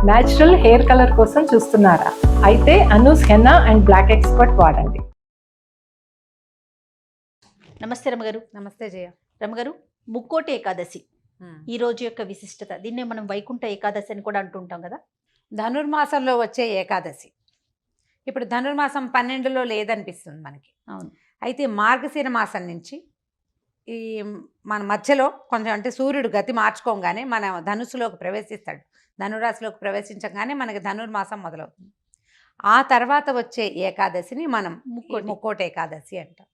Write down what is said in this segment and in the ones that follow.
Natural hair colour కోసం చూస్తున్నారా? అయితే Anoos henna and black expert వాడండి. నమస్తే రమగారు. నమస్తే జయ. రమగారు, ముక్కోటి ఏకాదశి ఈ రోజు యొక్క విశిష్టత, దీన్నే మనం వైకుంఠ ఏకాదశి అని కూడా అంటుంటాం కదా. ధనుర్మాసంలో వచ్చే ఏకాదశి. ఇప్పుడు ధనుర్మాసం 12లో లేదనిపిస్తుంది మనకి. అవును. అయితే మార్గశిర మాసం నుంచి ఈ మన మధ్యలో కొంచెం, అంటే సూర్యుడు గతి మార్చుకోగానే మన ధనుసులోకి ప్రవేశిస్తాడు. ధనురాశిలోకి ప్రవేశించగానే మనకి ధనుర్మాసం మొదలవుతుంది. ఆ తర్వాత వచ్చే ఏకాదశిని మనం ముక్కోటి ఏకాదశి అంటాం.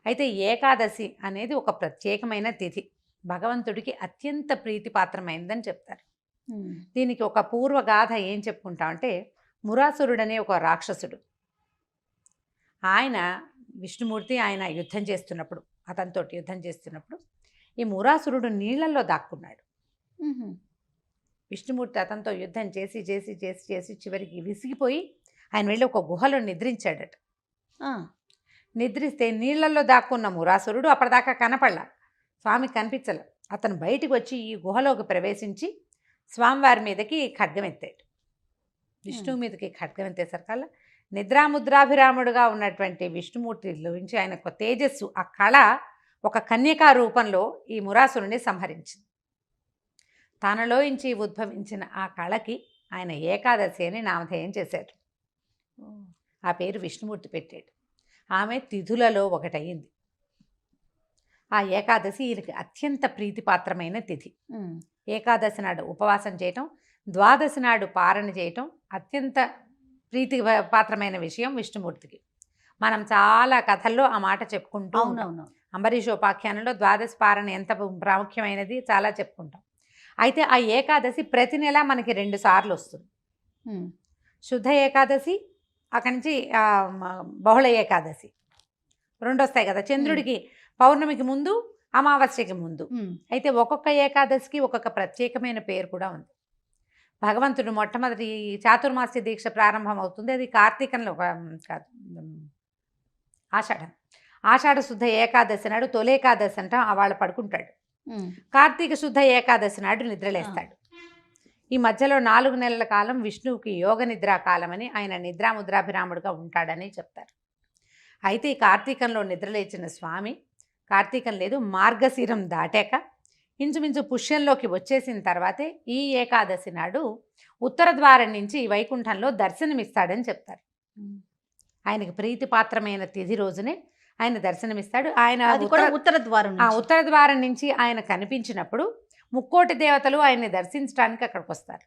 అయితే ఏకాదశి అనేది ఒక ప్రత్యేకమైన తిథి, భగవంతుడికి అత్యంత ప్రీతిపాత్రమైనదని చెప్తారు. దీనికి ఒక పూర్వగాథ ఏం చెప్పుకుంటామంటే, మురాసురుడనే ఒక రాక్షసుడు, ఆయన విష్ణుమూర్తి ఆయన యుద్ధం చేస్తున్నప్పుడు, అతనితోటి యుద్ధం చేస్తున్నప్పుడు ఈ మురాసురుడు నీళ్లలో దాక్కున్నాడు. విష్ణుమూర్తి అతనితో యుద్ధం చేసి చేసి చేసి చేసి చివరికి విసిగిపోయి ఆయన వెళ్ళి ఒక గుహలో నిద్రించాడట. నిద్రిస్తే నీళ్లలో దాక్కున్న మురాసురుడు అప్పటిదాకా కనపడలా, స్వామి కనిపించలే. అతను బయటికి వచ్చి ఈ గుహలోకి ప్రవేశించి స్వామివారి మీదకి ఖడ్గం ఎత్తాడు. విష్ణువు మీదకి ఖడ్గం ఎత్తేసరికల్లా నిద్రాముద్రాభిరాముడుగా ఉన్నటువంటి విష్ణుమూర్తిలోంచి ఆయనకు తేజస్సు, ఆ కళ ఒక కన్యకా రూపంలో ఈ మురాసురుని సంహరించింది. తనలోంచి ఉద్భవించిన ఆ కళకి ఆయన ఏకాదశి అని నామధేయం చేశారు. ఆ పేరు విష్ణుమూర్తి పెట్టాడు. ఆమె తిథులలో ఒకటయింది. ఆ ఏకాదశి ఈయనకి అత్యంత ప్రీతిపాత్రమైన తిథి. ఏకాదశి నాడు ఉపవాసం చేయటం, ద్వాదశి నాడు పారణ చేయటం అత్యంత ప్రీతి పాత్రమైన విషయం విష్ణుమూర్తికి. మనం చాలా కథల్లో ఆ మాట చెప్పుకుంటూ ఉంటాం. అంబరీషోపాఖ్యానంలో ద్వాదశి పారణ ఎంత ప్రాముఖ్యమైనది చాలా చెప్పుకుంటాం. అయితే ఆ ఏకాదశి ప్రతి నెల మనకి 2 సార్లు వస్తుంది. శుద్ధ ఏకాదశి, అక్కడి నుంచి బహుళ ఏకాదశి 2 వస్తాయి కదా. చంద్రుడికి పౌర్ణమికి ముందు, అమావాస్యకి ముందు. అయితే ఒక్కొక్క ఏకాదశికి ఒక్కొక్క ప్రత్యేకమైన పేరు కూడా ఉంది. భగవంతుడు మొట్టమొదటి చాతుర్మాస్య దీక్ష ప్రారంభం అవుతుంది. అది కార్తీకంలో కాదు, ఆషాఢ శుద్ధ ఏకాదశి నాడు తొలేకాదశి అంటాం, వాళ్ళు పడుకుంటాడు. కార్తీక శుద్ధ ఏకాదశి నాడు నిద్రలేస్తాడు. ఈ మధ్యలో 4 నెలల కాలం విష్ణువుకి యోగ నిద్రా కాలం అని, ఆయన నిద్రాముద్రాభిరాముడుగా ఉంటాడని చెప్తారు. అయితే ఈ కార్తీకంలో నిద్రలేచిన స్వామి, కార్తీకం లేదు మార్గశిరం దాటాక ఇంచుమించు పుష్యంలోకి వచ్చేసిన తర్వాతే ఈ ఏకాదశి నాడు ఉత్తర ద్వారం నుంచి వైకుంఠంలో దర్శనమిస్తాడని చెప్తారు. ఆయనకి ప్రీతిపాత్రమైన తిథి రోజునే ఆయన దర్శనమిస్తాడు. ఆయన ఉత్తర ద్వారం నుంచి ఆయన కనిపించినప్పుడు ముక్కోటి దేవతలు ఆయన్ని దర్శించడానికి అక్కడికి వస్తారు.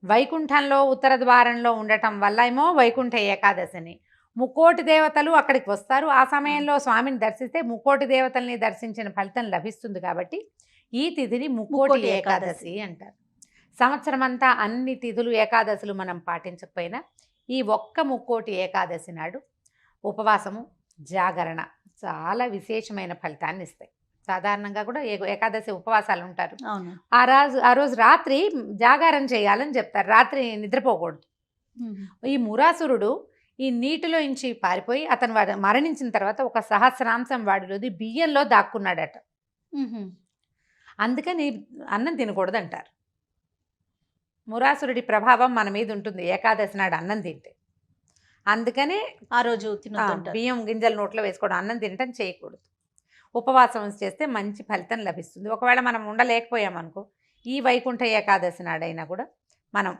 వైకుంఠంలో ఉత్తర ద్వారంలో ఉండటం వల్ల ఏమో వైకుంఠ ఏకాదశిని, ముక్కోటి దేవతలు అక్కడికి వస్తారు. ఆ సమయంలో స్వామిని దర్శిస్తే ముక్కోటి దేవతల్ని దర్శించిన ఫలితం లభిస్తుంది. కాబట్టి ఈ తిథిని ముక్కోటి ఏకాదశి అంటారు. సంవత్సరం అంతా అన్ని తిథులు ఏకాదశులు మనం పాటించకపోయినా ఈ ఒక్క ముక్కోటి ఏకాదశి నాడు ఉపవాసము, జాగరణ చాలా విశేషమైన ఫలితాన్ని ఇస్తాయి. సాధారణంగా కూడా ఏకాదశి ఉపవాసాలు ఉంటారు. ఆ రోజు రాత్రి జాగారం చేయాలని చెప్తారు. రాత్రి నిద్రపోకూడదు. ఈ మురాసురుడు ఈ నీటిలో నుంచి పారిపోయి అతను మరణించిన తర్వాత ఒక సహస్రాంశం వాడిలోది బియ్యంలో దాక్కున్నాడట. అందుకని అన్నం తినకూడదు అంటారు. మురాసురుడి ప్రభావం మన మీద ఉంటుంది ఏకాదశి నాడు అన్నం తింటే. అందుకనే ఆ రోజు బియ్యం గింజలు నోట్లో వేసుకోవడం, అన్నం తినటం చేయకూడదు. ఉపవాసం చేస్తే మంచి ఫలితం లభిస్తుంది. ఒకవేళ మనం ఉండలేకపోయామనుకో, ఈ వైకుంఠ ఏకాదశి నాడైనా కూడా మనం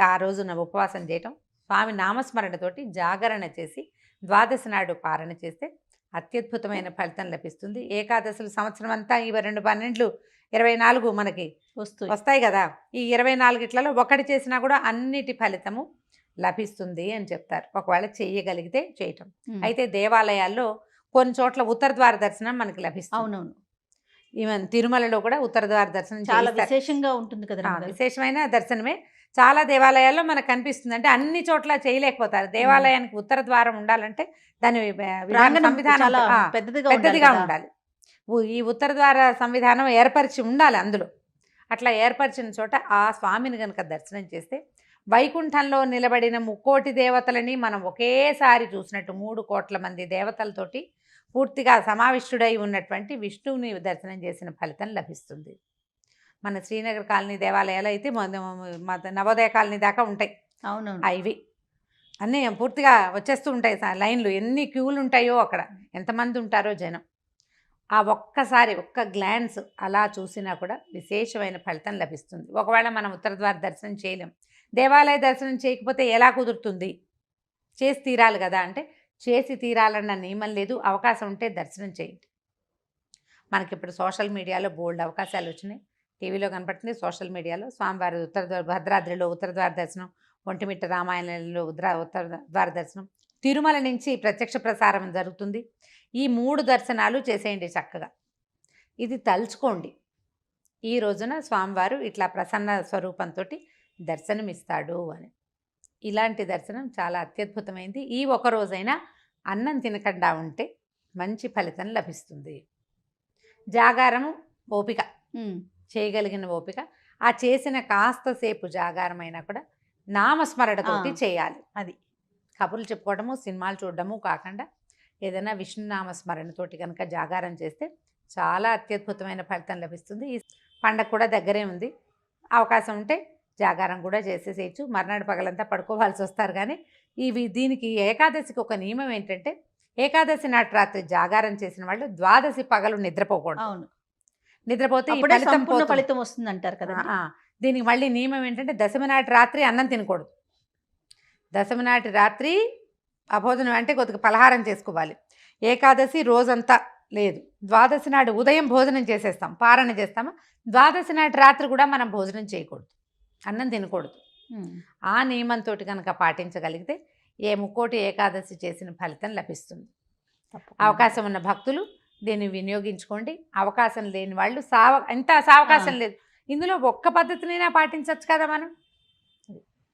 ఆ రోజున ఉపవాసం చేయటం, స్వామి నామస్మరణతోటి జాగరణ చేసి ద్వాదశి నాడు పారణ చేస్తే అత్యద్భుతమైన ఫలితం లభిస్తుంది. ఏకాదశులు సంవత్సరం అంతా ఈ 2 12 24 మనకి వస్తాయి కదా. ఈ 24 ఒకటి చేసినా కూడా అన్నిటి ఫలితము లభిస్తుంది అని చెప్తారు, ఒకవేళ చేయగలిగితే చేయటం. అయితే దేవాలయాల్లో కొన్ని చోట్ల ఉత్తర ద్వార దర్శనం మనకి లభిస్తుంది. అవునవును. ఈవెన్ తిరుమలలో కూడా ఉత్తర ద్వార దర్శనం చాలా విశేషంగా ఉంటుంది కదా. విశేషమైన దర్శనమే చాలా దేవాలయాల్లో మనకు కనిపిస్తుంది. అంటే అన్ని చోట్ల చేయలేకపోతారు. దేవాలయానికి ఉత్తర ద్వారం ఉండాలంటే దాని సంవిధానం పెద్దదిగా ఉండాలి. ఈ ఉత్తర ద్వార సంవిధానం ఏర్పరిచి ఉండాలి అందులో. అట్లా ఏర్పరిచిన చోట ఆ స్వామిని కనుక దర్శనం చేస్తే వైకుంఠంలో నిలబడిన ముక్కోటి దేవతలని మనం ఒకేసారి చూసినట్టు 3 కోట్ల మంది దేవతలతోటి పూర్తిగా సమావిష్టుడై ఉన్నటువంటి విష్ణువుని దర్శనం చేసిన ఫలితం లభిస్తుంది. మన శ్రీనగర్ కాలనీ దేవాలయాలు అయితే నవోదయ కాలనీ దాకా ఉంటాయి అవునవును. ఇవి అన్నీ పూర్తిగా వచ్చేస్తూ ఉంటాయి లైన్లు, ఎన్ని క్యూలు ఉంటాయో అక్కడ, ఎంతమంది ఉంటారో జనం. ఆ ఒక్కసారి ఒక్క గ్లాన్స్ అలా చూసినా కూడా విశేషమైన ఫలితం లభిస్తుంది. ఒకవేళ మనం ఉత్తర ద్వార దర్శనం చేయలేం, దేవాలయ దర్శనం చేయకపోతే ఎలా కుదురుతుంది? చేసి తీరాలి కదా అంటే చేసి తీరాలన్న నియమం లేదు. అవకాశం ఉంటే దర్శనం చేయండి. మనకి ఇప్పుడు సోషల్ మీడియాలో బోల్డ్ అవకాశాలు వచ్చినాయి. టీవీలో కనపడుతుంది, సోషల్ మీడియాలో స్వామివారి భద్రాద్రిలో ఉత్తర ద్వార దర్శనం, ఒంటిమిట్ట రామాయణంలో ఉత్తర ద్వార దర్శనం, తిరుమల నుంచి ప్రత్యక్ష ప్రసారం జరుగుతుంది. ఈ 3 దర్శనాలు చేసేయండి చక్కగా. ఇది తలుచుకోండి, ఈ రోజున స్వామివారు ఇట్లా ప్రసన్న స్వరూపంతో దర్శనమిస్తాడు అని. ఇలాంటి దర్శనం చాలా అత్యద్భుతమైంది. ఈ ఒక రోజైనా అన్నం తినకుండా ఉంటే మంచి ఫలితం లభిస్తుంది. జాగారము ఓపిక, చేయగలిగిన ఓపిక, ఆ చేసిన కాస్తసేపు జాగారమైనా కూడా నామస్మరణతోటి చేయాలి. అది కబుర్లు చెప్పుకోవడము, సినిమాలు చూడడము కాకుండా ఏదైనా విష్ణునామస్మరణతోటి కనుక జాగారం చేస్తే చాలా అత్యద్భుతమైన ఫలితం లభిస్తుంది. ఈ పండగ కూడా దగ్గరే ఉంది, అవకాశం ఉంటే జాగారం కూడా చేసేసేయచ్చు. మర్నాడు పగలంతా పడుకోవాల్సి వస్తారు. కానీ దీనికి ఏకాదశికి ఒక నియమం ఏంటంటే, ఏకాదశి నాటి రాత్రి జాగారం చేసిన వాళ్ళు ద్వాదశి పగలు నిద్రపోకూడదు. అవును, నిద్రపోతే ఈ ఫలితం వస్తుంది అంటారు కదా. దీనికి మళ్ళీ నియమం ఏంటంటే, దశమి నాటి రాత్రి అన్నం తినకూడదు. దశమి నాటి రాత్రి అభోజనం అంటే కొద్దిగా పలహారం చేసుకోవాలి. ఏకాదశి రోజంతా లేదు, ద్వాదశి నాడు ఉదయం భోజనం చేసేస్తాం, పారణ చేస్తాము. ద్వాదశి నాటి రాత్రి కూడా మనం భోజనం చేయకూడదు, అన్నం తినకూడదు. ఆ నియమంతో కనుక పాటించగలిగితే ఏ ముక్కోటి ఏకాదశి చేసిన ఫలితం లభిస్తుంది. అవకాశం ఉన్న భక్తులు దీన్ని వినియోగించుకోండి. అవకాశం లేని వాళ్ళు ఎంత సావకాశం లేదు, ఇందులో ఒక్క పద్ధతినైనా పాటించవచ్చు కదా. మనం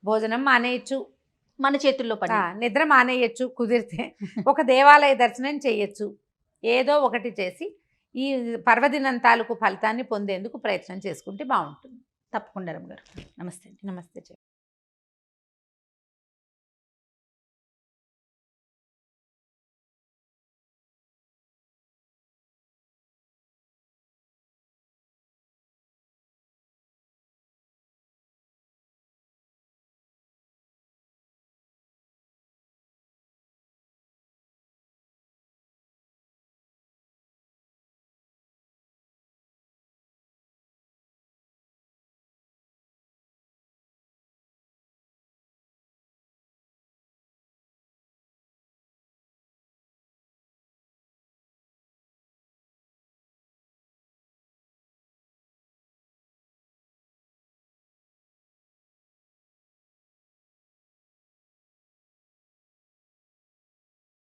భోజనం మానేయచ్చు, మన చేతుల్లో పని, నిద్ర మానేయచ్చు కుదిరితే, ఒక దేవాలయ దర్శనం చేయొచ్చు, ఏదో ఒకటి చేసి ఈ పర్వదినం తాలూకు ఫలితాన్ని పొందేందుకు ప్రయత్నం చేసుకుంటే బాగుంటుంది. తప్పకుండా రమ్మ గారు. నమస్తే. నమస్తే.